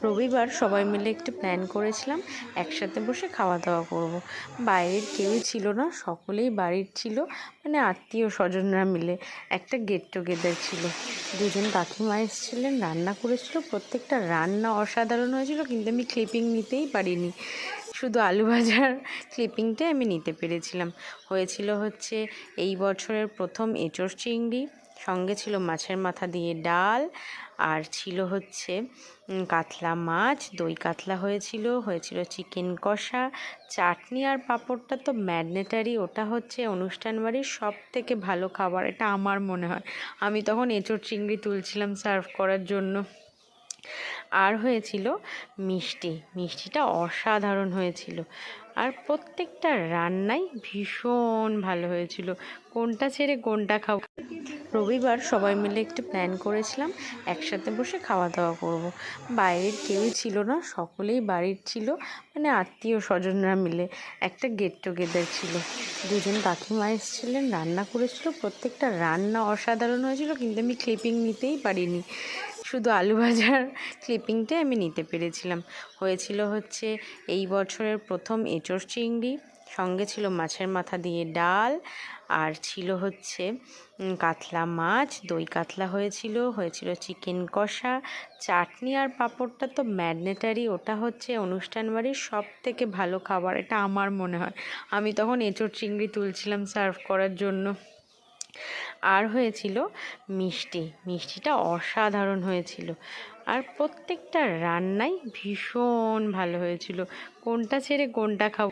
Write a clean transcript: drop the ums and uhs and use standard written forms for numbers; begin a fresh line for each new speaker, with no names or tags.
রবিবার সবাই মিলে একটু প্ল্যান করেছিলাম একসাথে বসে খাওয়া দাওয়া করব। বাইরের কেউই ছিল না, সকলেই বাড়ির ছিল, মানে আত্মীয় স্বজনরা মিলে একটা গেট টুগেদার ছিল। দুজন কাকিমা এসেছিলেন, রান্না করেছিল, প্রত্যেকটা রান্না অসাধারণ হয়েছিল, কিন্তু আমি ক্লিপিং নিতেই পারিনি। শুধু আলু ভাজার ক্লিপিংটাই আমি নিতে পেরেছিলাম। হয়েছিল হচ্ছে এই বছরের প্রথম এঁচোড় চিংড়ি, সঙ্গে ছিল মাছের মাথা দিয়ে ডাল, আর ছিল হচ্ছে কাতলা মাছ, দই কাতলা হয়েছিল চিকেন কষা, চাটনি আর পাঁপড়টা তো ম্যান্ডেটারি। ওটা হচ্ছে অনুষ্ঠান বাড়ির সব থেকে ভালো খাবার, এটা আমার মনে হয়। আমি তখন এঁচোড় চিংড়ি তুলছিলাম সার্ভ করার জন্য। আর হয়েছিল মিষ্টিটা অসাধারণ হয়েছিল, আর প্রত্যেকটা রান্নাই ভীষণ ভালো হয়েছিল। কোনটা ছেড়ে কোনটা খাবো। রবিবার সবাই মিলে একটু প্ল্যান করেছিলাম একসাথে বসে খাওয়া দাওয়া করব। বাইরের কেউই ছিল না, সকলেই বাড়ির ছিল, মানে আত্মীয় স্বজনরা মিলে একটা গেট টুগেদার ছিল। দুজন কাকিমা এসেছিলেন, রান্না করেছিল, প্রত্যেকটা রান্না অসাধারণ হয়েছিল, কিন্তু আমি ক্লিপিং নিতেই পারিনি। শুধু আলু ভাজার ক্লিপিংটাই আমি নিতে পেরেছিলাম। হয়েছিল হচ্ছে এই বছরের প্রথম এঁচোড় চিংড়ি, সঙ্গে ছিল মাছের মাথা দিয়ে ডাল, আর ছিল হচ্ছে কাতলা মাছ, দই কাতলা হয়েছিল চিকেন কষা, চাটনি আর পাঁপড়টা তো ম্যান্ডেটারি। ওটা হচ্ছে অনুষ্ঠান বাড়ির সব থেকে ভালো খাবার, এটা আমার মনে হয়। আমি তখন এঁচোড় চিংড়ি তুলছিলাম সার্ভ করার জন্য। আর হয়েছিল মিষ্টিটা অসাধারণ হয়েছিল, আর প্রত্যেকটা রান্নাই ভীষণ ভালো হয়েছিল। কোনটা ছেড়ে কোনটা খাবো।